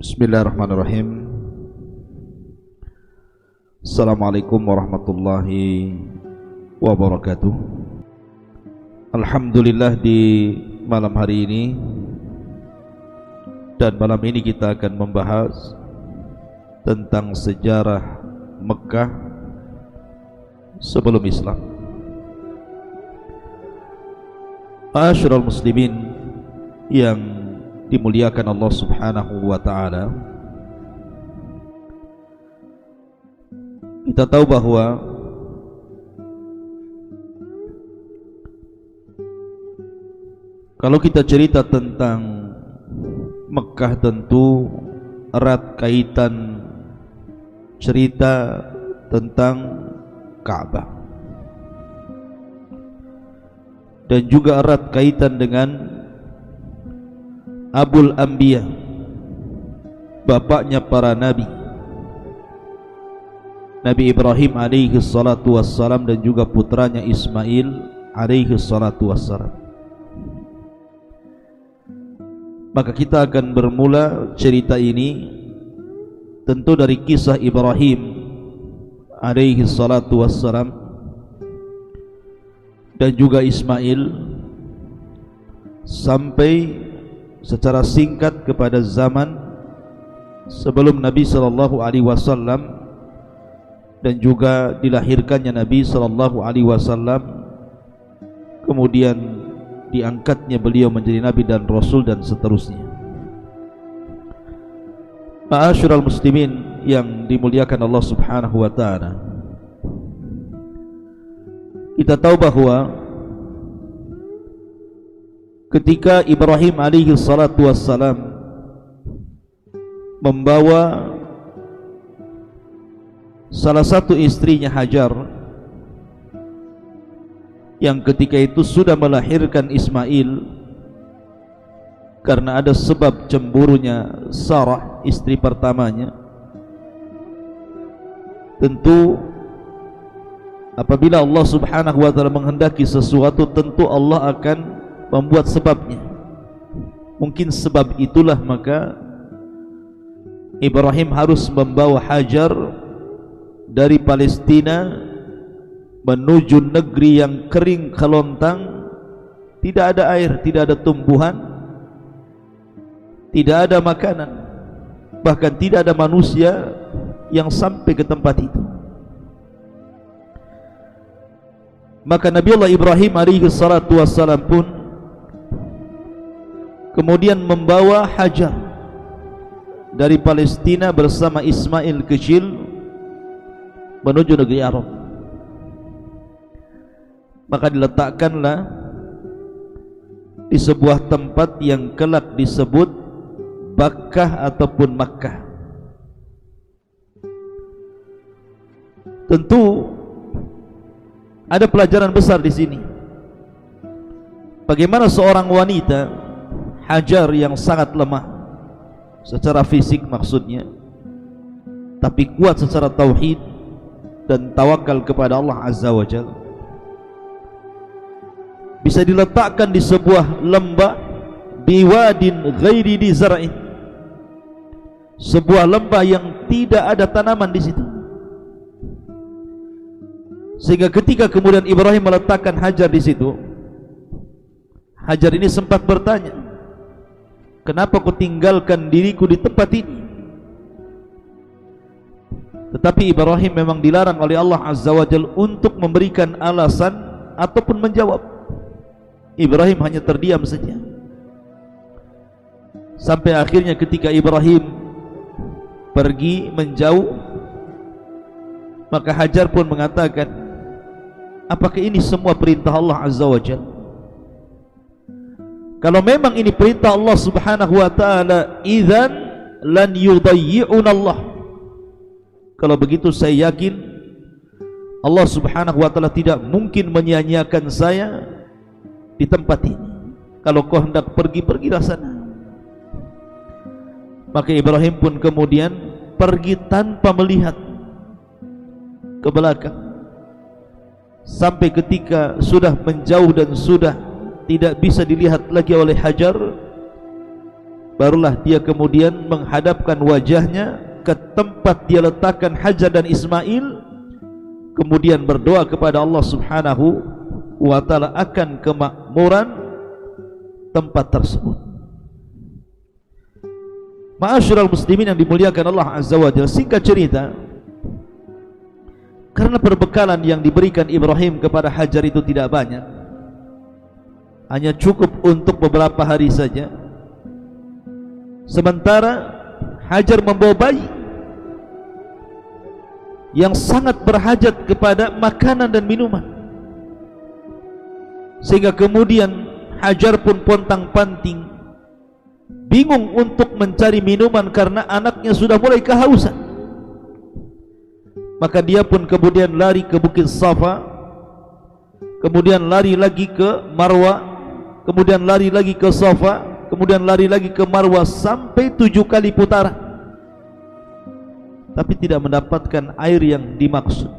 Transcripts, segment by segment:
Bismillahirrahmanirrahim. Assalamualaikum warahmatullahi wabarakatuh. Alhamdulillah, di malam hari ini dan malam ini kita akan membahas tentang sejarah Mekah sebelum Islam. Ma'asyiral muslimin yang dimuliakan Allah Subhanahu wa ta'ala, kita tahu bahwa kalau kita cerita tentang Mekah, tentu erat kaitan cerita tentang Ka'bah, dan juga erat kaitan dengan Abul Anbiya, bapaknya para nabi, Nabi Ibrahim alaihi salatu wassalam, dan juga putranya Ismail alaihi salatu wassalam. Maka kita akan bermula cerita ini tentu dari kisah Ibrahim alaihi salatu wassalam dan juga Ismail, sampai secara singkat kepada zaman sebelum Nabi sallallahu alaihi wasallam dan juga dilahirkannya Nabi sallallahu alaihi wasallam, kemudian diangkatnya beliau menjadi nabi dan rasul, dan seterusnya. Ma'asyiral muslimin yang dimuliakan Allah Subhanahu wa ta'ala, kita tahu bahwa ketika Ibrahim alaihi salatu wassalam membawa salah satu istrinya Hajar, yang ketika itu sudah melahirkan Ismail, karena ada sebab cemburunya Sarah, istri pertamanya. Tentu apabila Allah Subhanahu wa ta'ala menghendaki sesuatu, tentu Allah akan membuat sebabnya. Mungkin sebab itulah maka Ibrahim harus membawa Hajar dari Palestina menuju negeri yang kering kelontang, tidak ada air, tidak ada tumbuhan, tidak ada makanan, bahkan tidak ada manusia yang sampai ke tempat itu. Maka Nabi Allah Ibrahim alaihi salatu wassalam pun kemudian membawa Hajar dari Palestina bersama Ismail kecil menuju negeri Arab. Maka diletakkanlah di sebuah tempat yang kelak disebut Bakkah ataupun Makkah. Tentu ada pelajaran besar di sini. Bagaimana seorang wanita Hajar yang sangat lemah secara fisik maksudnya, tapi kuat secara tauhid dan tawakal kepada Allah Azza wa Jalla, bisa diletakkan di sebuah lembah biwadin ghairi di zara'in, sebuah lembah yang tidak ada tanaman di situ. Sehingga ketika kemudian Ibrahim meletakkan Hajar di situ, Hajar ini sempat bertanya, kenapa kau tinggalkan diriku di tempat ini? Tetapi Ibrahim memang dilarang oleh Allah Azza wa Jalla untuk memberikan alasan ataupun menjawab. Ibrahim hanya terdiam saja. Sampai akhirnya ketika Ibrahim pergi menjauh, maka Hajar pun mengatakan, apakah ini semua perintah Allah Azza wa Jalla? Kalau memang ini perintah Allah Subhanahu wa ta'ala, idzan lan yudayyi'una Allah. Kalau begitu saya yakin Allah Subhanahu wa ta'ala tidak mungkin menyia-nyiakan saya di tempat ini. Kalau kau hendak pergi, pergilah sana. Maka Ibrahim pun kemudian pergi tanpa melihat ke belakang, sampai ketika sudah menjauh dan sudah tidak bisa dilihat lagi oleh Hajar, barulah dia kemudian menghadapkan wajahnya ke tempat dia letakkan Hajar dan Ismail, kemudian berdoa kepada Allah Subhanahu wa ta'ala akan kemakmuran tempat tersebut. Ma'asyiral muslimin yang dimuliakan Allah Azza wa Jalla, singkat cerita, karena perbekalan yang diberikan Ibrahim kepada Hajar itu tidak banyak, hanya cukup untuk beberapa hari saja, sementara Hajar membawa bayi yang sangat berhajat kepada makanan dan minuman, sehingga kemudian Hajar pun pontang-panting bingung untuk mencari minuman karena anaknya sudah mulai kehausan. Maka dia pun kemudian lari ke Bukit Safa, kemudian lari lagi ke Marwa, kemudian lari lagi ke Safa, kemudian lari lagi ke Marwa sampai 7 kali putaran, tapi tidak mendapatkan air yang dimaksud.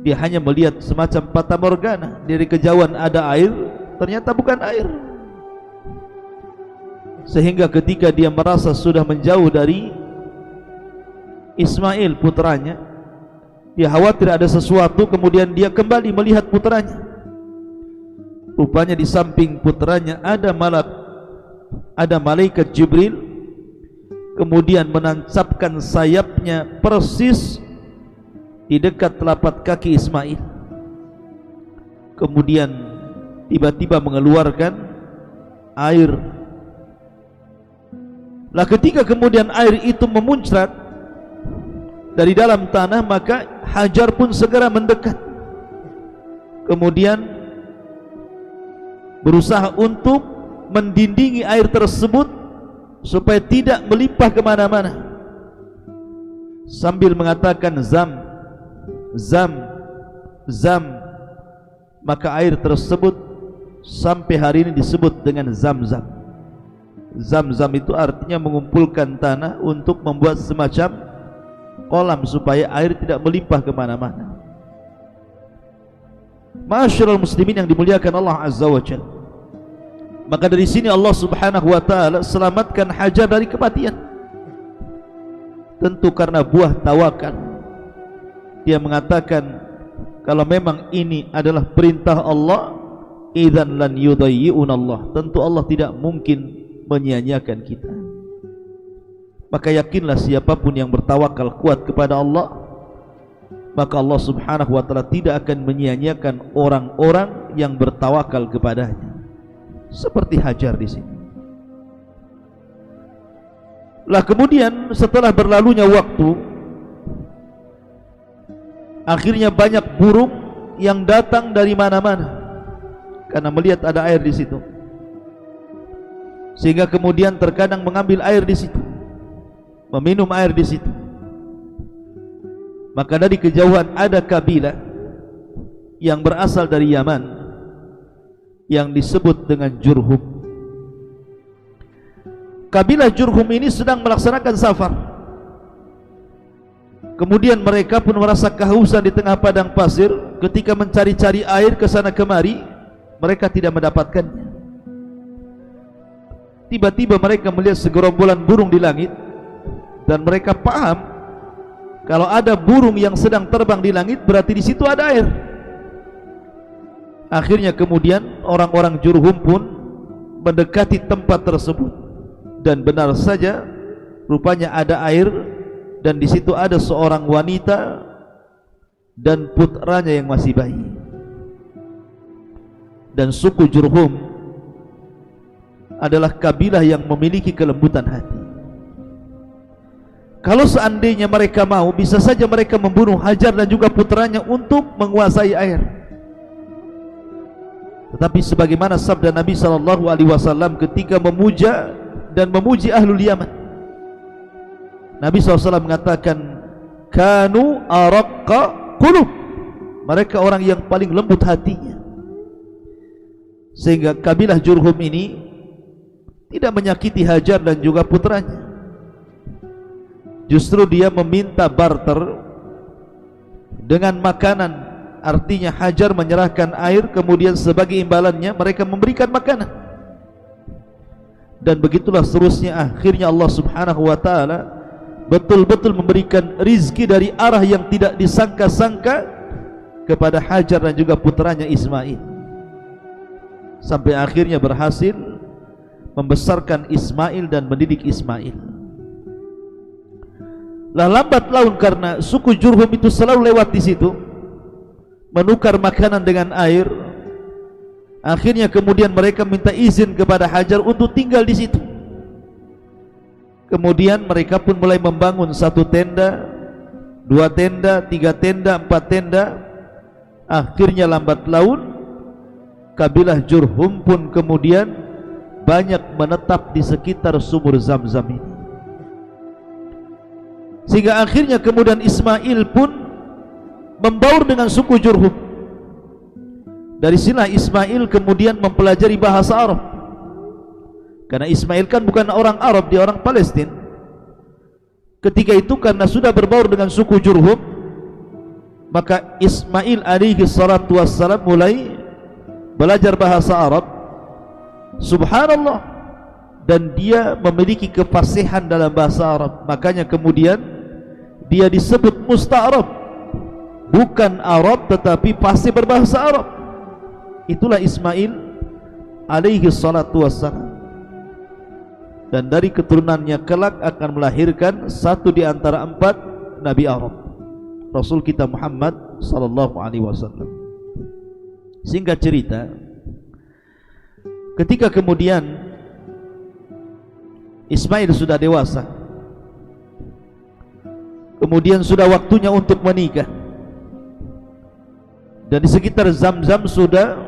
Dia hanya melihat semacam fata morgana, dari kejauhan ada air, ternyata bukan air. Sehingga ketika dia merasa sudah menjauh dari Ismail putranya, dia khawatir ada sesuatu, kemudian dia kembali melihat putranya. Rupanya di samping putranya ada malaikat Jibril, kemudian menancapkan sayapnya persis di dekat telapak kaki Ismail, kemudian tiba-tiba mengeluarkan air. Lah ketika kemudian air itu memuncrat dari dalam tanah, maka Hajar pun segera mendekat, kemudian berusaha untuk mendindingi air tersebut supaya tidak melimpah kemana-mana, sambil mengatakan zam, zam, zam. Maka air tersebut sampai hari ini disebut dengan Zam-Zam. Zam-Zam itu artinya mengumpulkan tanah untuk membuat semacam kolam supaya air tidak melimpah kemana-mana. Ma'asyiral muslimin yang dimuliakan Allah Azza wa Jalla, maka dari sini Allah Subhanahu wa ta'ala selamatkan Hajar dari kematian. Tentu karena buah tawakal. Dia mengatakan, kalau memang ini adalah perintah Allah, idzan lan yudayyi'un Allah, tentu Allah tidak mungkin menyia-nyiakan kita. Maka yakinlah siapapun yang bertawakal kuat kepada Allah, maka Allah Subhanahu wa ta'ala tidak akan menyia-nyiakan orang-orang yang bertawakal kepadanya, seperti Hajar di sini. Lah kemudian setelah berlalunya waktu, akhirnya banyak burung yang datang dari mana-mana karena melihat ada air di situ, sehingga kemudian terkadang mengambil air di situ, meminum air di situ. Maka dari kejauhan ada kabilah yang berasal dari Yaman yang disebut dengan Jurhum. Kabilah Jurhum ini sedang melaksanakan safar. Kemudian mereka pun merasa kehausan di tengah padang pasir. Ketika mencari-cari air ke sana kemari, mereka tidak mendapatkannya. Tiba-tiba mereka melihat segerombolan burung di langit, dan mereka paham kalau ada burung yang sedang terbang di langit berarti di situ ada air. Akhirnya kemudian orang-orang Jurhum pun mendekati tempat tersebut, dan benar saja rupanya ada air, dan di situ ada seorang wanita dan putranya yang masih bayi. Dan suku Jurhum adalah kabilah yang memiliki kelembutan hati. Kalau seandainya mereka mau, bisa saja mereka membunuh Hajar dan juga putranya untuk menguasai air. Tetapi sebagaimana sabda Nabi SAW ketika memuja dan memuji ahlul Yaman, Nabi SAW mengatakan, kanu araqqa qulub, mereka orang yang paling lembut hatinya. Sehingga kabilah Jurhum ini tidak menyakiti Hajar dan juga putranya. Justru dia meminta barter dengan makanan. Artinya Hajar menyerahkan air, kemudian sebagai imbalannya mereka memberikan makanan. dan begitulah seterusnya. Akhirnya Allah Subhanahu wa taala betul-betul memberikan rizki dari arah yang tidak disangka-sangka kepada Hajar dan juga putranya Ismail, sampai akhirnya berhasil membesarkan Ismail dan mendidik Ismail. Lah lambat laun karena suku Jurhum itu selalu lewat di situ menukar makanan dengan air, akhirnya kemudian mereka minta izin kepada Hajar untuk tinggal di situ. Kemudian mereka pun mulai membangun 1 tenda, 2 tenda, 3 tenda, 4 tenda. Akhirnya lambat laun kabilah Jurhum pun kemudian banyak menetap di sekitar sumur Zam-Zam ini, sehingga akhirnya kemudian Ismail pun membaur dengan suku Jurhum. Dari sinilah Ismail kemudian mempelajari bahasa Arab, karena Ismail kan bukan orang Arab, dia orang Palestina. Ketika itu karena sudah berbaur dengan suku Jurhum, maka Ismail alaihi salatu wassalam mulai belajar bahasa Arab. Subhanallah, dan dia memiliki kefasihan dalam bahasa Arab. Makanya kemudian dia disebut musta'arab, bukan Arab tetapi fasih berbahasa Arab. Itulah Ismail alaihi salatu wassalam. Dan dari keturunannya kelak akan melahirkan 1 di antara 4 Nabi Arab, Rasul kita Muhammad sallallahu alaihi wasallam. Singkat cerita, ketika kemudian Ismail sudah dewasa, kemudian sudah waktunya untuk menikah, dan di sekitar Zam-Zam sudah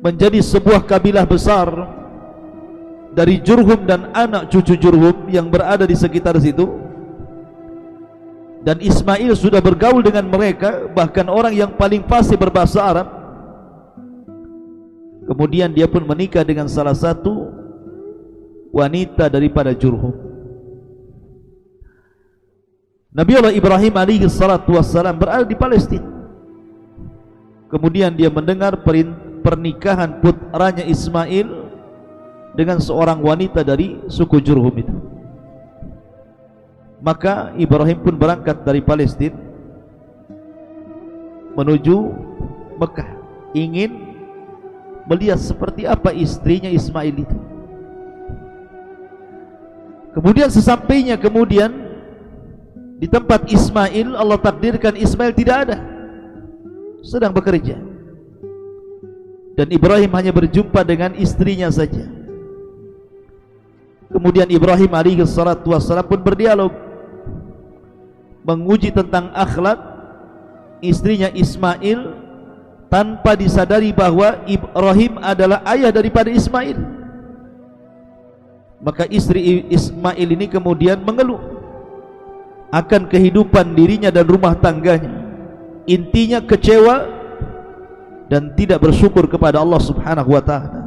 menjadi sebuah kabilah besar dari Jurhum dan anak cucu Jurhum yang berada di sekitar situ. Dan Ismail sudah bergaul dengan mereka, bahkan orang yang paling fasih berbahasa Arab. Kemudian dia pun menikah dengan salah satu wanita daripada Jurhum. Nabi Allah Ibrahim alaihi salatu wassalam berada di Palestina. Kemudian dia mendengar pernikahan putranya Ismail dengan seorang wanita dari suku Jurhum itu. Maka Ibrahim pun berangkat dari Palestina menuju Mekah, ingin melihat seperti apa istrinya Ismail itu. Kemudian sesampainya kemudian di tempat Ismail, Allah takdirkan Ismail tidak ada, sedang bekerja, dan Ibrahim hanya berjumpa dengan istrinya saja. Kemudian Ibrahim alaihi salatu wassalam pun berdialog, menguji tentang akhlak istrinya Ismail, tanpa disadari bahwa Ibrahim adalah ayah daripada Ismail. Maka istri Ismail ini kemudian mengeluh akan kehidupan dirinya dan rumah tangganya. Intinya kecewa dan tidak bersyukur kepada Allah Subhanahu wa ta'ala.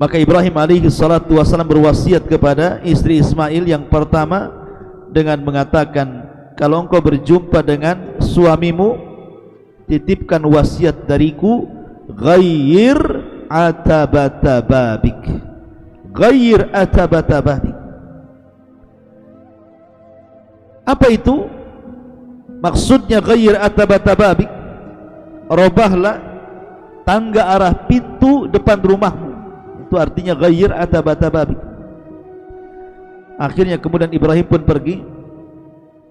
Maka Ibrahim alaihi salatu wassalam berwasiat kepada istri Ismail yang pertama dengan mengatakan, kalau engkau berjumpa dengan suamimu, titipkan wasiat dariku, ghayyir atabata babik, ghayyir atabata babik. Apa itu? Maksudnya ghayyir atabata babik, robahlah tangga arah pintu depan rumahmu. Itu artinya ghayyir atabata babik. Akhirnya kemudian Ibrahim pun pergi.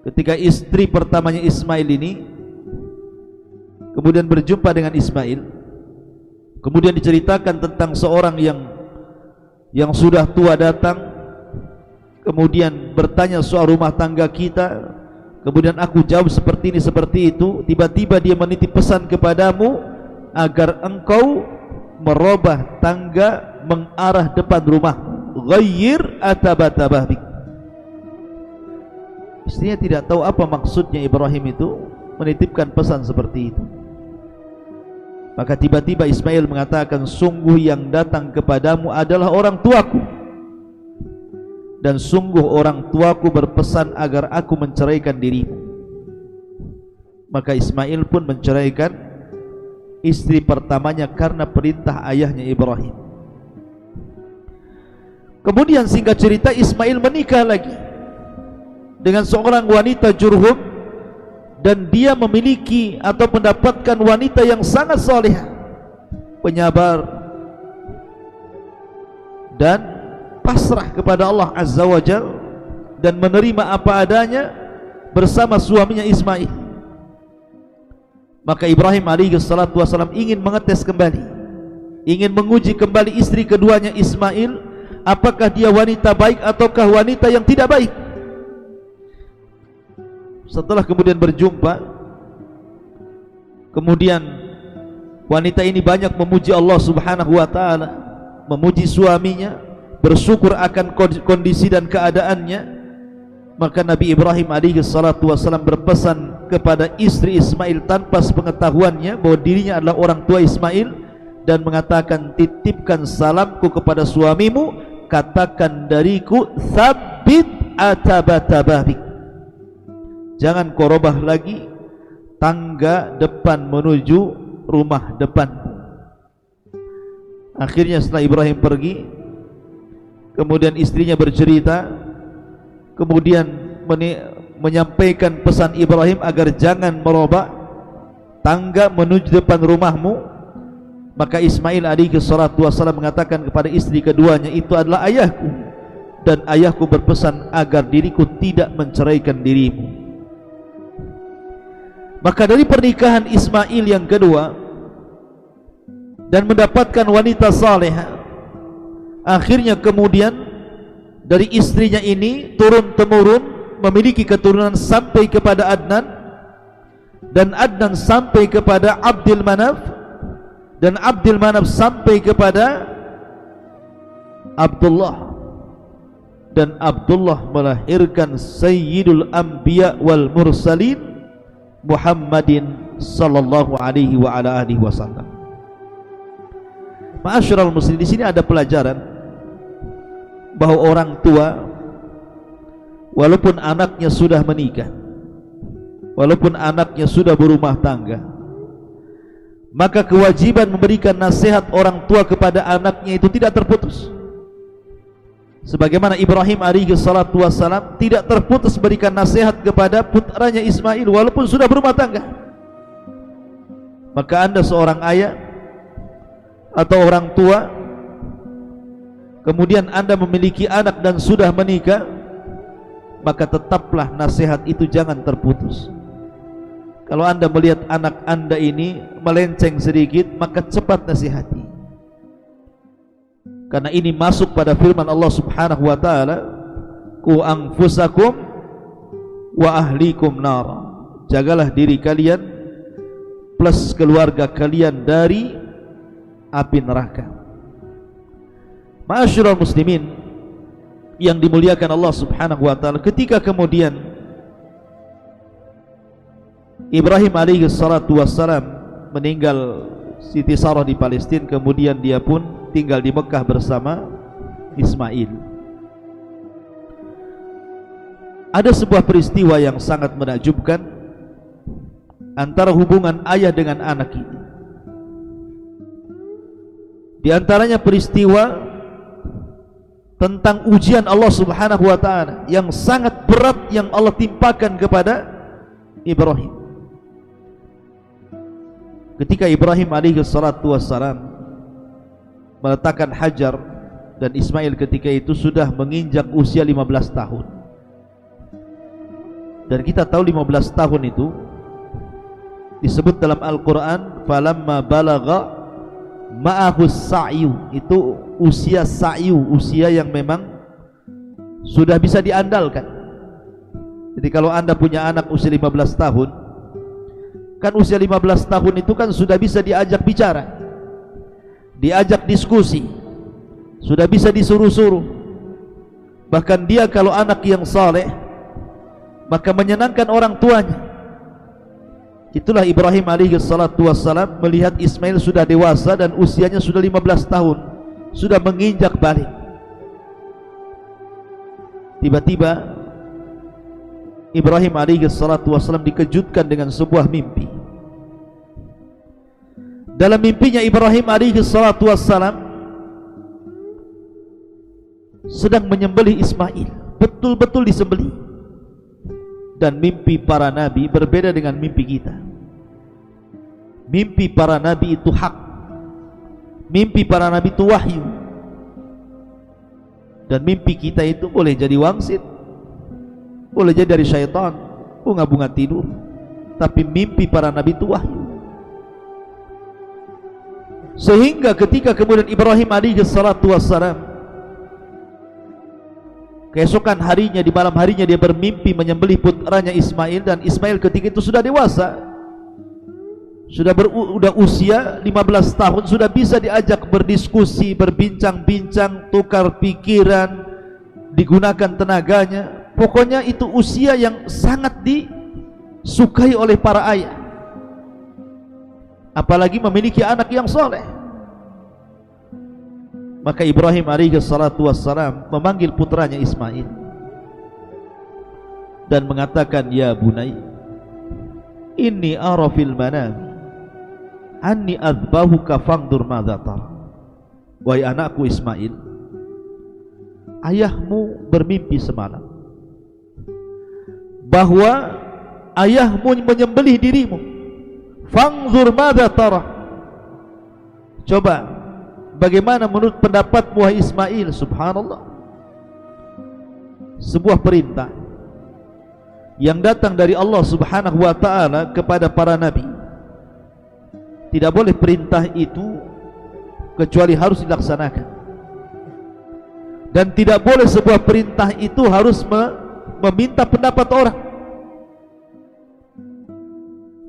Ketika istri pertamanya Ismail ini kemudian berjumpa dengan Ismail, kemudian diceritakan tentang seorang yang sudah tua datang, kemudian bertanya soal rumah tangga kita. Kemudian aku jawab seperti ini seperti itu. Tiba-tiba dia menitip pesan kepadamu agar engkau merubah tangga mengarah depan rumah. Ghayyir atabata babik. Istrinya tidak tahu apa maksudnya Ibrahim itu menitipkan pesan seperti itu. Maka tiba-tiba Ismail mengatakan, sungguh yang datang kepadamu adalah orang tuaku, dan sungguh orang tuaku berpesan agar aku menceraikan dirimu. Maka Ismail pun menceraikan istri pertamanya karena perintah ayahnya Ibrahim. Kemudian singkat cerita, Ismail menikah lagi dengan seorang wanita Jurhum, dan dia memiliki atau mendapatkan wanita yang sangat salihah, penyabar dan pasrah kepada Allah Azza wa Jalla, dan menerima apa adanya bersama suaminya Ismail. Maka Ibrahim alaihi salatu wasallam ingin mengetes kembali, ingin menguji kembali istri keduanya Ismail, apakah dia wanita baik ataukah wanita yang tidak baik. Setelah kemudian berjumpa, kemudian wanita ini banyak memuji Allah Subhanahu wa taala, memuji suaminya, bersyukur akan kondisi dan keadaannya. Maka Nabi Ibrahim alaihi salatu wasallam berpesan kepada istri Ismail tanpa sepengetahuannya bahwa dirinya adalah orang tua Ismail, dan mengatakan, titipkan salamku kepada suamimu, katakan dariku, tsabbit atabatababik, jangan kau robah lagi tangga depan menuju rumah depanmu. Akhirnya setelah Ibrahim pergi, kemudian istrinya bercerita, kemudian menyampaikan pesan Ibrahim agar jangan merobak tangga menuju depan rumahmu. Maka Ismail alaihi salatu wasallam mengatakan kepada istri keduanya, itu adalah ayahku, dan ayahku berpesan agar diriku tidak menceraikan dirimu. Maka dari pernikahan Ismail yang kedua dan mendapatkan wanita salehah, akhirnya kemudian dari istrinya ini turun temurun memiliki keturunan sampai kepada Adnan, dan Adnan sampai kepada Abdul Manaf, dan Abdul Manaf sampai kepada Abdullah, dan Abdullah melahirkan Sayyidul Anbiya wal Mursalin Muhammadin sallallahu alaihi wa ala alihi wasallam. Ma'asyiral muslimin, di sini ada pelajaran bahwa orang tua walaupun anaknya sudah menikah, walaupun anaknya sudah berumah tangga, maka kewajiban memberikan nasihat orang tua kepada anaknya itu tidak terputus. Sebagaimana Ibrahim alaihi salatu wassalam tidak terputus berikan nasihat kepada putranya Ismail walaupun sudah berumah tangga. Maka anda seorang ayah atau orang tua, kemudian anda memiliki anak dan sudah menikah, maka tetaplah nasihat itu jangan terputus. Kalau anda melihat anak anda ini melenceng sedikit, maka cepat nasihati. Karena ini masuk pada firman Allah Subhanahu wa taala, "Qu anfusakum wa ahlikum nar." Jagalah diri kalian plus keluarga kalian dari api neraka. Ma'asyiral muslimin yang dimuliakan Allah Subhanahu wa taala, ketika kemudian Ibrahim alaihi salatu wassalam meninggal Siti Sarah di Palestina, kemudian dia pun tinggal di Mekah bersama Ismail. Ada sebuah peristiwa yang sangat menakjubkan antara hubungan ayah dengan anak ini. Di antaranya peristiwa tentang ujian Allah Subhanahu wa taala yang sangat berat yang Allah timpakan kepada Ibrahim. Ketika Ibrahim alaihi salatu wassalam meletakkan Hajar, dan Ismail ketika itu sudah menginjak usia 15 tahun. Dan kita tahu 15 tahun itu disebut dalam Al-Quran, falamma balagha ma'ahu sa'yu, itu usia sa'yu, usia yang memang sudah bisa diandalkan. Jadi kalau anda punya anak usia 15 tahun, kan usia 15 tahun itu kan sudah bisa diajak bicara, diajak diskusi, sudah bisa disuruh-suruh. Bahkan dia kalau anak yang saleh, maka menyenangkan orang tuanya. Itulah Ibrahim alaihi salatu wassalam melihat Ismail sudah dewasa dan usianya sudah 15 tahun, sudah menginjak balik. Tiba-tiba Ibrahim alaihi salatu wassalam dikejutkan dengan sebuah mimpi. Dalam mimpinya Ibrahim alaihi salatu wassalam sedang menyembelih Ismail, betul-betul disembelih. Dan mimpi para nabi berbeda dengan mimpi kita. Mimpi para nabi itu hak, mimpi para nabi itu wahyu. Dan mimpi kita itu boleh jadi wangsit, boleh jadi dari syaitan, bunga-bunga tidur. Tapi mimpi para nabi itu wahyu. Sehingga ketika kemudian Ibrahim alaihi salatu wassalam, keesokan harinya, di malam harinya dia bermimpi menyembelih putranya Ismail. Dan Ismail ketika itu sudah dewasa, sudah usia 15 tahun, sudah bisa diajak berdiskusi, berbincang-bincang, tukar pikiran, digunakan tenaganya. Pokoknya itu usia yang sangat disukai oleh para ayah, apalagi memiliki anak yang soleh. Maka Ibrahim alaihi salatu wassalam memanggil putranya Ismail dan mengatakan, ya bunai, inni ara fil manam anni adbahuka fangdur madza tara. Wahai anakku Ismail, ayahmu bermimpi semalam bahwa ayahmu menyembelih dirimu. Fangdur madza tara, coba bagaimana menurut pendapatmu wahai Ismail. Subhanallah, sebuah perintah yang datang dari Allah Subhanahu wa ta'ala kepada para nabi. Tidak boleh perintah itu kecuali harus dilaksanakan, dan tidak boleh sebuah perintah itu harus meminta pendapat orang.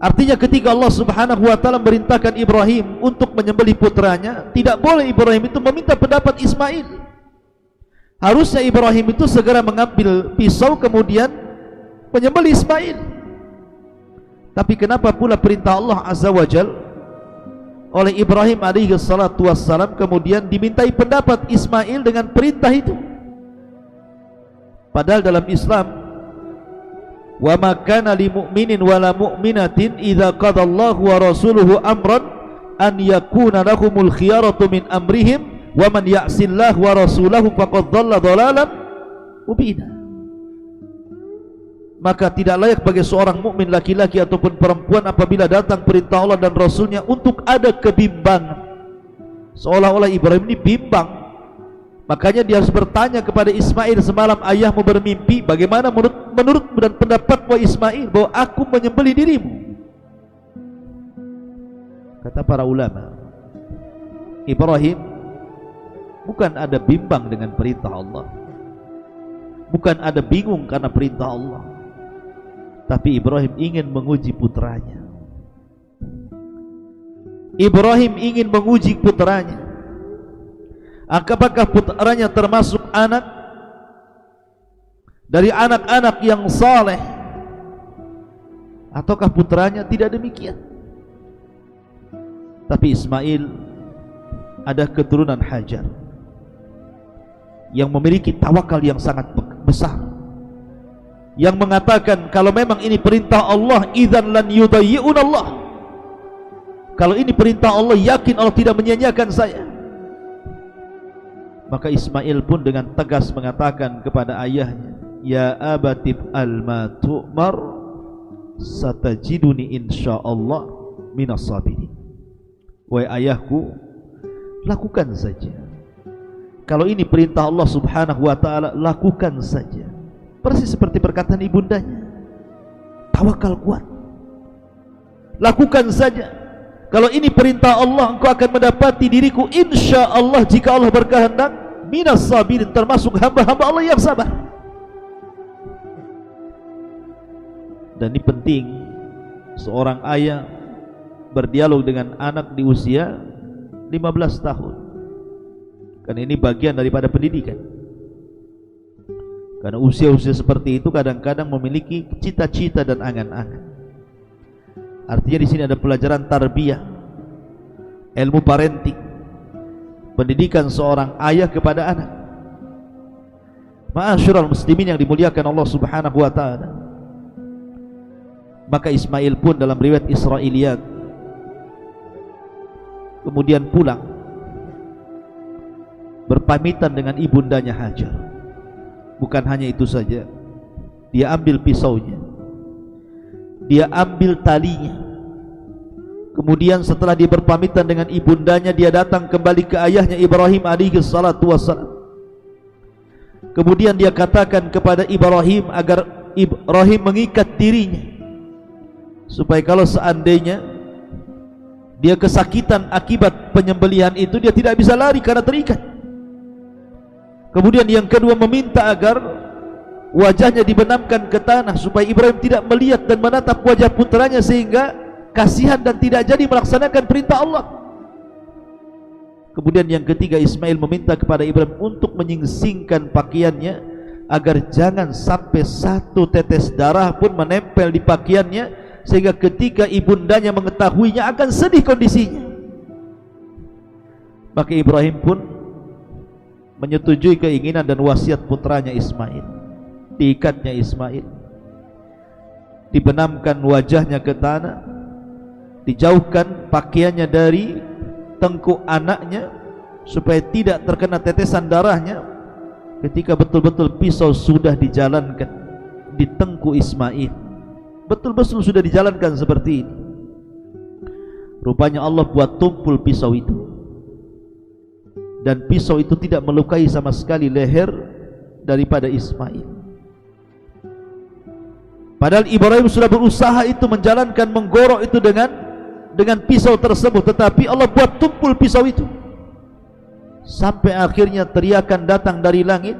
Artinya ketika Allah Subhanahu wa ta'ala merintahkan Ibrahim untuk menyembelih putranya, tidak boleh Ibrahim itu meminta pendapat Ismail. Harusnya Ibrahim itu segera mengambil pisau kemudian menyembelih Ismail. Tapi kenapa pula perintah Allah Azza wa Jal oleh Ibrahim alaihi salatu wassalam kemudian dimintai pendapat Ismail dengan perintah itu? Padahal dalam Islam, wa ma kana lil mu'minin wala mu'minatin idza qadallahu wa rasuluhu amran an yakuna lahumul khiyaratu min amrihim wa man ya'sillahu wa rasulahu faqad dhalla dhalalan mubina. Maka tidak layak bagi seorang mukmin laki-laki ataupun perempuan apabila datang perintah Allah dan Rasulnya untuk ada kebimbangan, seolah-olah Ibrahim ini bimbang. Makanya dia harus bertanya kepada Ismail, semalam ayahmu bermimpi, bagaimana menurut dan pendapatmu Ismail bahwa aku menyembelih dirimu? Kata para ulama, Ibrahim bukan ada bimbang dengan perintah Allah, bukan ada bingung karena perintah Allah, tapi Ibrahim ingin menguji putranya. Ibrahim ingin menguji putranya, apakah putranya termasuk anak dari anak-anak yang saleh, ataukah putranya tidak demikian. Tapi Ismail ada keturunan Hajar yang memiliki tawakal yang sangat besar, yang mengatakan kalau memang ini perintah Allah, idzan lan yudayyi'un Allah, kalau ini perintah Allah, yakin Allah tidak menyia-nyiakan saya. Maka Ismail pun dengan tegas mengatakan kepada ayahnya, ya abatib al-ma tu'mar satajiduni insyaallah minas sabirin. Wahai ayahku, lakukan saja, kalau ini perintah Allah Subhanahu wa ta'ala, lakukan saja. Persis seperti perkataan ibundanya, tawakal kuat, lakukan saja. Kalau ini perintah Allah, engkau akan mendapati diriku insyaallah, jika Allah berkehendak, minas sabirin, termasuk hamba-hamba Allah yang sabar. Dan ini penting seorang ayah berdialog dengan anak di usia 15 tahun, karena ini bagian daripada pendidikan. Karena usia-usia seperti itu kadang-kadang memiliki cita-cita dan angan-angan. Artinya di sini ada pelajaran tarbiyah, ilmu parenting, pendidikan seorang ayah kepada anak. Ma'asyiral muslimin yang dimuliakan Allah Subhanahu wa ta'ala. Maka Ismail pun dalam riwayat Israiliyat kemudian pulang berpamitan dengan ibundanya Hajar. Bukan hanya itu saja, dia ambil pisaunya, dia ambil talinya. Kemudian setelah dia berpamitan dengan ibundanya, dia datang kembali ke ayahnya Ibrahim alaihi salatu wassalam. Kemudian dia katakan kepada Ibrahim agar Ibrahim mengikat dirinya, supaya kalau seandainya dia kesakitan akibat penyembelihan itu, dia tidak bisa lari karena terikat. Kemudian yang kedua, meminta agar wajahnya dibenamkan ke tanah, supaya Ibrahim tidak melihat dan menatap wajah putranya, sehingga kasihan dan tidak jadi melaksanakan perintah Allah. Kemudian yang ketiga, Ismail meminta kepada Ibrahim untuk menyingsingkan pakaiannya, agar jangan sampai satu tetes darah pun menempel di pakaiannya, sehingga ketika ibundanya mengetahuinya akan sedih kondisinya. Maka Ibrahim pun menyetujui keinginan dan wasiat putranya Ismail. Diikatnya Ismail, dibenamkan wajahnya ke tanah, dijauhkan pakaiannya dari tengkuk anaknya supaya tidak terkena tetesan darahnya. Ketika betul-betul pisau sudah dijalankan di tengkuk Ismail, betul-betul sudah dijalankan seperti ini, rupanya Allah buat tumpul pisau itu, dan pisau itu tidak melukai sama sekali leher daripada Ismail. Padahal Ibrahim sudah berusaha itu menjalankan, menggorok itu dengan pisau tersebut, tetapi Allah buat tumpul pisau itu, sampai akhirnya teriakan datang dari langit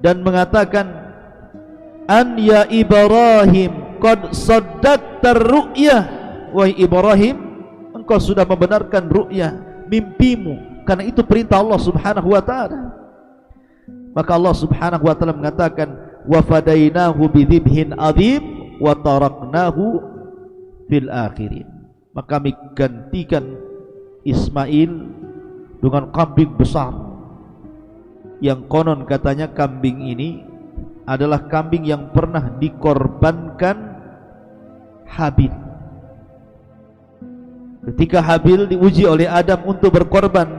dan mengatakan, an ya Ibrahim qad saddaqta ru'yah, wahai Ibrahim, engkau sudah membenarkan ru'yah, mimpimu, karena itu perintah Allah subhanahu wa ta'ala. Maka Allah subhanahu wa ta'ala mengatakan, wa fadainahu bidhibhin adhim wa taraknahu fil akhirin. Maka kami gantikan Ismail dengan kambing besar, yang konon katanya kambing ini adalah kambing yang pernah dikorbankan Habil. Ketika Habil diuji oleh Adam untuk berkorban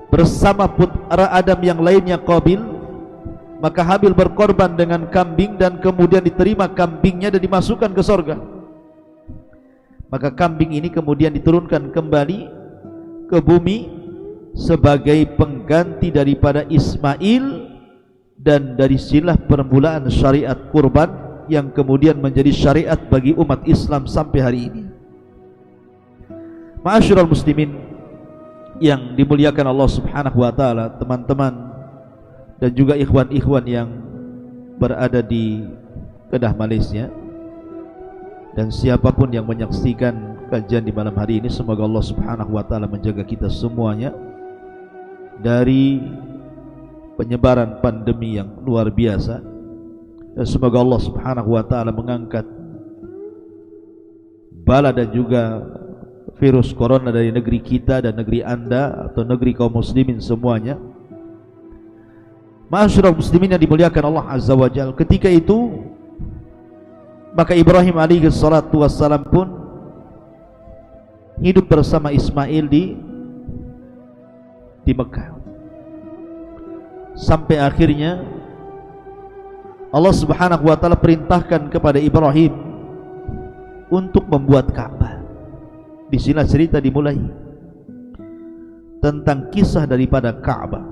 bersama putra Adam yang lainnya Qabil, maka Habil berkorban dengan kambing dan kemudian diterima kambingnya dan dimasukkan ke surga. Maka kambing ini kemudian diturunkan kembali ke bumi sebagai pengganti daripada Ismail, dan dari sinilah permulaan syariat kurban yang kemudian menjadi syariat bagi umat Islam sampai hari ini. Ma'asyiral muslimin yang dimuliakan Allah subhanahu wa ta'ala, teman-teman dan juga ikhwan-ikhwan yang berada di Kedah, Malaysia, dan siapapun yang menyaksikan kajian di malam hari ini, semoga Allah subhanahu wa ta'ala menjaga kita semuanya dari penyebaran pandemi yang luar biasa, dan semoga Allah subhanahu wa ta'ala mengangkat bala dan juga virus corona dari negeri kita dan negeri anda atau negeri kaum muslimin semuanya. Ma'asyiral muslimin yang dimuliakan Allah azza wa jalla, ketika itu maka Ibrahim alaihi salatu wassalam pun hidup bersama Ismail di Mekah, sampai akhirnya Allah subhanahu wa ta'ala perintahkan kepada Ibrahim untuk membuat Ka'bah. Di sini cerita dimulai tentang kisah daripada Ka'bah.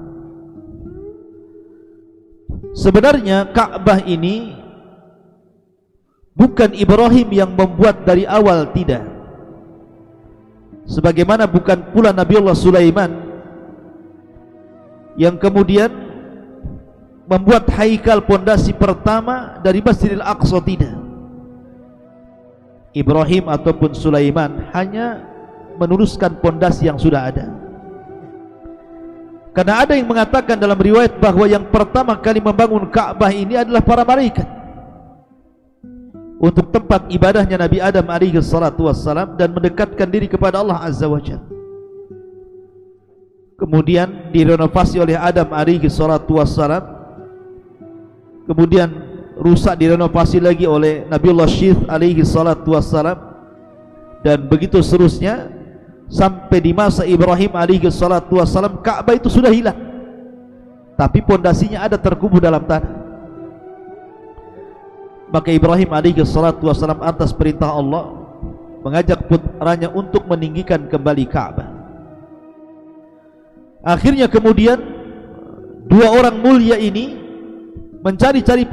Sebenarnya Ka'bah ini bukan Ibrahim yang membuat dari awal, tidak. Sebagaimana bukan pula Nabiullah Sulaiman yang kemudian membuat haikal pondasi pertama dari Masjidil Aqsa, tidak. Ibrahim ataupun Sulaiman hanya meneruskan pondasi yang sudah ada. Karena ada yang mengatakan dalam riwayat bahwa yang pertama kali membangun Ka'bah ini adalah para malaikat untuk tempat ibadahnya Nabi Adam alaihi salatu wassalam dan mendekatkan diri kepada Allah azza wa jalla. Kemudian direnovasi oleh Adam alaihi salatu wassalam, kemudian rusak, direnovasi lagi oleh Nabiullah Syith alaihi salatu wassalam, dan begitu seterusnya sampai di masa Ibrahim alaihi salatu wassalam Ka'bah itu sudah hilang, tapi pondasinya ada terkubur dalam tanah. Maka Ibrahim alaihi salatu wassalam atas perintah Allah mengajak putranya untuk meninggikan kembali Ka'bah. Akhirnya kemudian dua orang mulia ini mencari-cari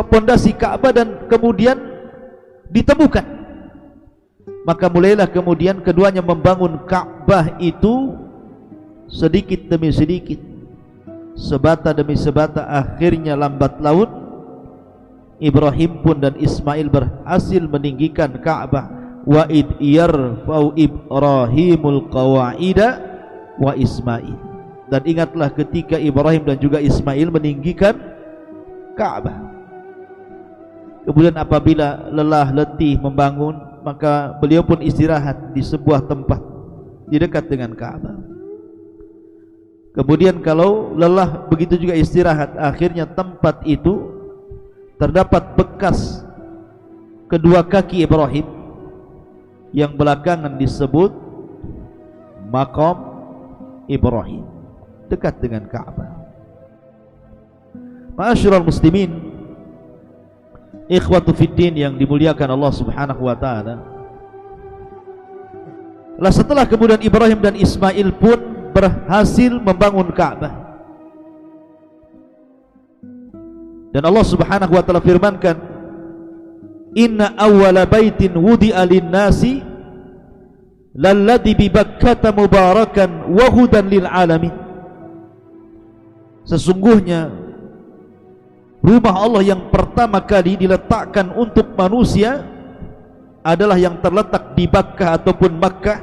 pondasi Ka'bah dan kemudian ditemukan. Maka mulailah kemudian keduanya membangun Ka'bah itu sedikit demi sedikit, sebata demi sebata. Akhirnya lambat laun Ibrahim pun dan Ismail berhasil meninggikan Ka'bah. Wa id yarfa'u Ibrahimul qawa'ida wa Ismail. Dan ingatlah ketika Ibrahim dan juga Ismail meninggikan Ka'bah. Kemudian apabila lelah letih membangun, maka beliau pun istirahat di sebuah tempat di dekat dengan Ka'bah. Kemudian kalau lelah begitu juga istirahat. Akhirnya tempat itu terdapat bekas kedua kaki Ibrahim yang belakangan disebut Maqam Ibrahim, dekat dengan Ka'bah. Ma'asyiral muslimin, ikhwatu fiddin yang dimuliakan Allah subhanahu wa ta'ala, setelah kemudian Ibrahim dan Ismail pun berhasil membangun Ka'bah, dan Allah subhanahu wa ta'ala firmankan, inna awwala baitin wudi'a lin-nasi lalladzi bi Bakkata mubarakan wa hudan lil alamin. Sesungguhnya rumah Allah yang pertama kali diletakkan untuk manusia adalah yang terletak di Bakkah ataupun Makkah,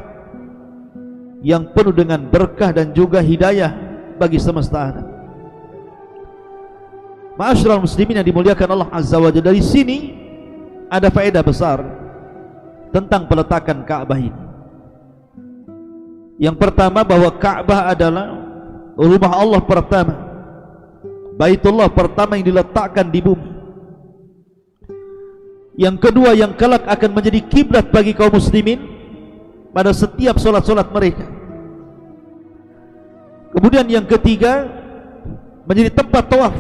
yang penuh dengan berkah dan juga hidayah bagi semesta alam. Ma'asyiral muslimin yang dimuliakan Allah azza wa jalla, dari sini ada faedah besar tentang peletakan Ka'bah ini. Yang pertama, bahwa Ka'bah adalah rumah Allah pertama, Baitullah pertama yang diletakkan di bumi. Yang kedua, yang kelak akan menjadi kiblat bagi kaum muslimin pada setiap solat-solat mereka. Kemudian yang ketiga, menjadi tempat tawaf,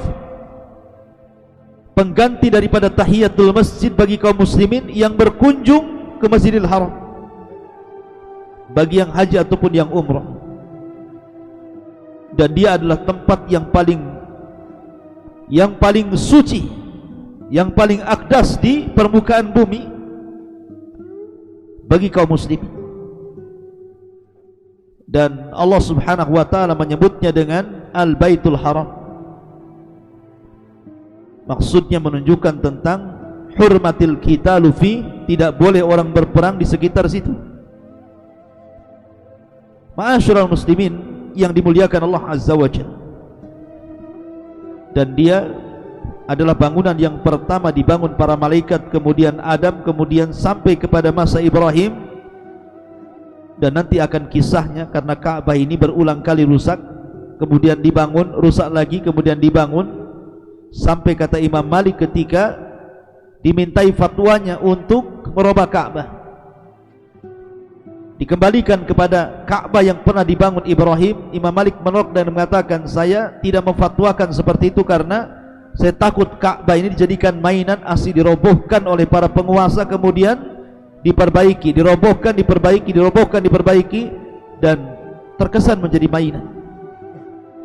pengganti daripada tahiyatul masjid bagi kaum muslimin yang berkunjung ke Masjidil Haram, bagi yang haji ataupun yang umrah. Dan dia adalah tempat yang paling suci, yang paling akdas di permukaan bumi bagi kaum muslimin. Dan Allah subhanahu wa ta'ala menyebutnya dengan Al-Baitul Haram. Maksudnya menunjukkan tentang hurmatil qitalu fi, tidak boleh orang berperang di sekitar situ. Ma'asyiral muslimin yang dimuliakan Allah azza wa jalla, dan dia adalah bangunan yang pertama dibangun para malaikat, kemudian Adam, kemudian sampai kepada masa Ibrahim. Dan nanti akan kisahnya, karena Ka'bah ini berulang kali rusak, kemudian dibangun, rusak lagi, kemudian dibangun, sampai kata Imam Malik ketika dimintai fatwanya untuk merubah Ka'bah, dikembalikan kepada Ka'bah yang pernah dibangun Ibrahim, Imam Malik menolak dan mengatakan, saya tidak memfatwakan seperti itu karena saya takut Ka'bah ini dijadikan mainan, asli dirobohkan oleh para penguasa, kemudian diperbaiki, dirobohkan, diperbaiki, dirobohkan, diperbaiki, dan terkesan menjadi mainan.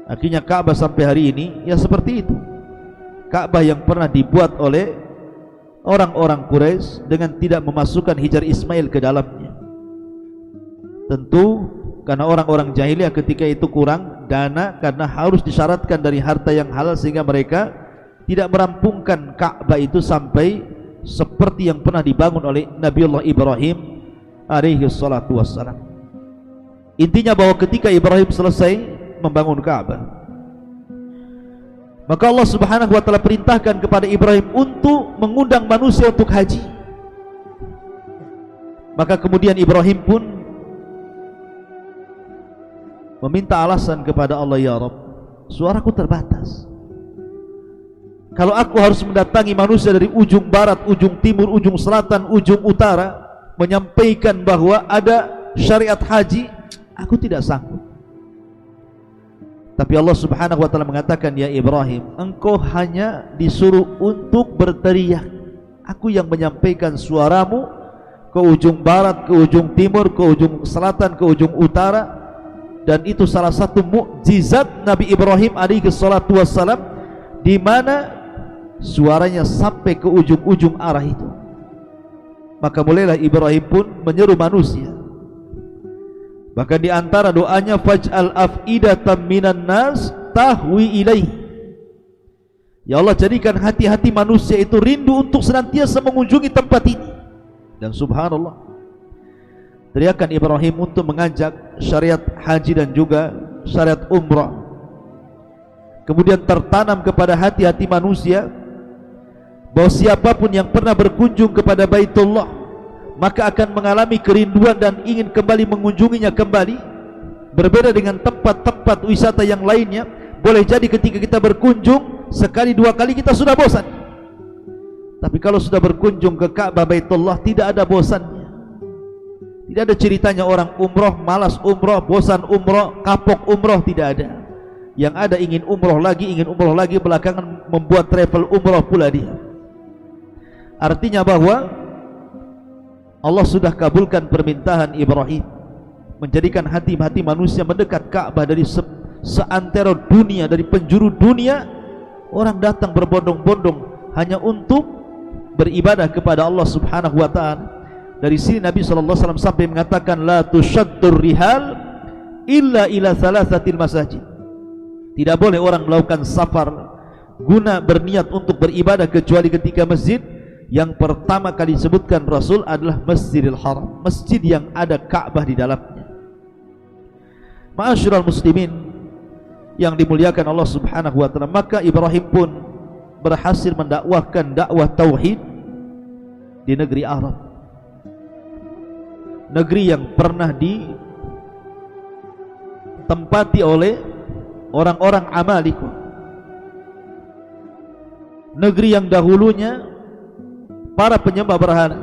Akhirnya Ka'bah sampai hari ini ya seperti itu. Ka'bah yang pernah dibuat oleh orang-orang Quraisy dengan tidak memasukkan Hijar Ismail ke dalamnya. Tentu karena orang-orang jahiliyah ketika itu kurang dana, karena harus disyaratkan dari harta yang halal, sehingga mereka tidak merampungkan Ka'bah itu sampai seperti yang pernah dibangun oleh Nabiullah Ibrahim alaihi salatu wassalam. Intinya bahwa ketika Ibrahim selesai membangun Ka'bah, maka Allah subhanahu wa ta'ala perintahkan kepada Ibrahim untuk mengundang manusia untuk haji. Maka kemudian Ibrahim pun meminta alasan kepada Allah, ya Rabb, suaraku terbatas. Kalau aku harus mendatangi manusia dari ujung barat, ujung timur, ujung selatan, ujung utara, menyampaikan bahwa ada syariat haji, aku tidak sanggup. Tapi Allah Subhanahu wa taala mengatakan, ya Ibrahim, engkau hanya disuruh untuk berteriak. Aku yang menyampaikan suaramu ke ujung barat, ke ujung timur, ke ujung selatan, ke ujung utara. Dan itu salah satu mukjizat Nabi Ibrahim alaihi salatu wassalam, di mana suaranya sampai ke ujung-ujung arah itu. Maka mulailah Ibrahim pun menyeru manusia. Bahkan di antara doanya, faj'al af'idatan minan nas tahwi ilaih. Ya Allah, jadikan hati-hati manusia itu rindu untuk senantiasa mengunjungi tempat ini. Dan subhanallah, teriakan Ibrahim untuk mengajak syariat haji dan juga syariat umrah kemudian tertanam kepada hati-hati manusia, bahwa siapapun yang pernah berkunjung kepada Baitullah maka akan mengalami kerinduan dan ingin kembali mengunjunginya kembali. Berbeda dengan tempat-tempat wisata yang lainnya, boleh jadi ketika kita berkunjung sekali dua kali kita sudah bosan. Tapi kalau sudah berkunjung ke Ka'bah Baitullah, tidak ada bosannya. Tidak ada ceritanya orang umroh, malas umroh, bosan umroh, kapok umroh, tidak ada. Yang ada ingin umroh lagi, belakangan membuat travel umroh pula dia. Artinya bahwa Allah sudah kabulkan permintaan Ibrahim, menjadikan hati-hati manusia mendekat Ka'bah. Dari seantero dunia, dari penjuru dunia, orang datang berbondong-bondong hanya untuk beribadah kepada Allah Subhanahu wa ta'ala. Dari sini Nabi SAW sampai mengatakan, la tushaddur rihal illa ila thalathatil masajid. Tidak boleh orang melakukan safar guna berniat untuk beribadah kecuali ketika masjid. Yang pertama kali disebutkan Rasul adalah Masjidil Haram, masjid yang ada Ka'bah di dalamnya. Ma'asyiral muslimin yang dimuliakan Allah Subhanahu wa ta'ala, maka Ibrahim pun berhasil mendakwahkan dakwah tauhid di negeri Arab, negeri yang pernah ditempati oleh orang-orang Amalikun, negeri yang dahulunya para penyembah berhala.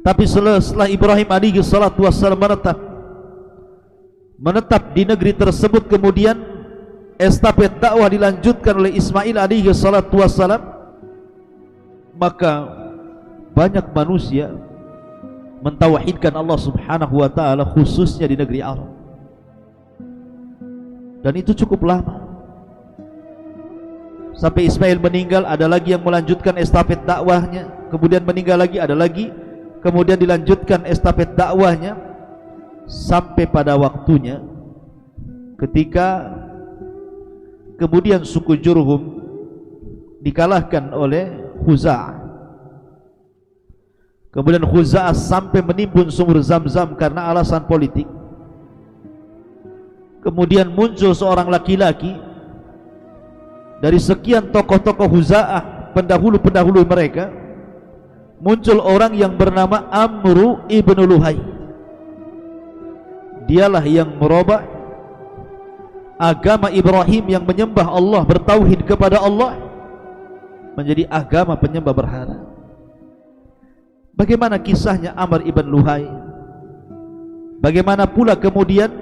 Tapi setelah Ibrahim alaihi salatu wassalam menetap di negeri tersebut, kemudian estafet dakwah dilanjutkan oleh Ismail alaihi salatu wassalam, maka banyak manusia mentauhidkan Allah Subhanahu wa ta'ala, khususnya di negeri Arab. Dan itu cukup lama. Sampai Ismail meninggal, ada lagi yang melanjutkan estafet dakwahnya, kemudian meninggal lagi, ada lagi, kemudian dilanjutkan estafet dakwahnya, sampai pada waktunya ketika kemudian suku Jurhum dikalahkan oleh Khuza'ah. Kemudian Khuza'ah sampai menimbun sumur Zam-Zam karena alasan politik. Kemudian muncul seorang laki-laki dari sekian tokoh-tokoh Khuza'ah, pendahulu-pendahulu mereka, muncul orang yang bernama Amru ibn Luhai. Dialah yang merubah agama Ibrahim yang menyembah Allah, bertauhid kepada Allah, menjadi agama penyembah berhala. Bagaimana kisahnya Amr ibn Luhai? Bagaimana pula kemudian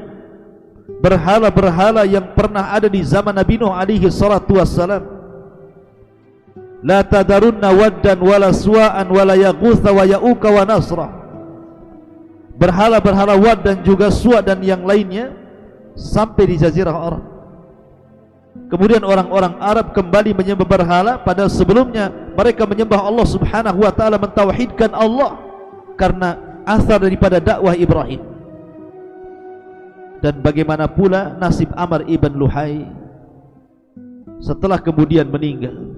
berhala-berhala yang pernah ada di zaman Nabi Nuh alaihi salatu wassalam? La tadarunna waddan wala suwa'an wala yaghutha wa ya'uka wa nasra. Berhala-berhala Wad dan juga Suwa dan yang lainnya sampai di Jazirah Arab. Kemudian orang-orang Arab kembali menyembah berhala, padahal sebelumnya mereka menyembah Allah Subhanahu wa ta'ala, mentauhidkan Allah karena asar daripada dakwah Ibrahim. Dan bagaimana pula nasib Amr ibn Luhai setelah kemudian meninggal?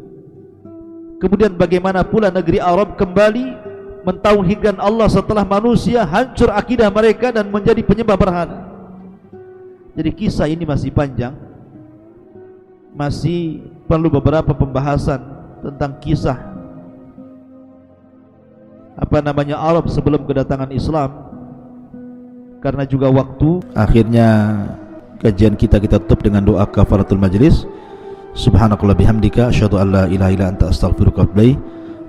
Kemudian bagaimana pula negeri Arab kembali mentauhidkan Allah setelah manusia hancur akidah mereka dan menjadi penyembah berhala? Jadi kisah ini masih panjang, masih perlu beberapa pembahasan tentang kisah Arab sebelum kedatangan Islam. Karena juga waktu, akhirnya kajian kita tutup dengan doa kafaratul majlis. Subhanakallah bihamdika asyhadu an la ilaha illa anta astaghfiruka wa atubu ilaik.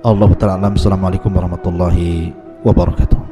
Allahu ta'ala alam. Assalamualaikum warahmatullahi wabarakatuh.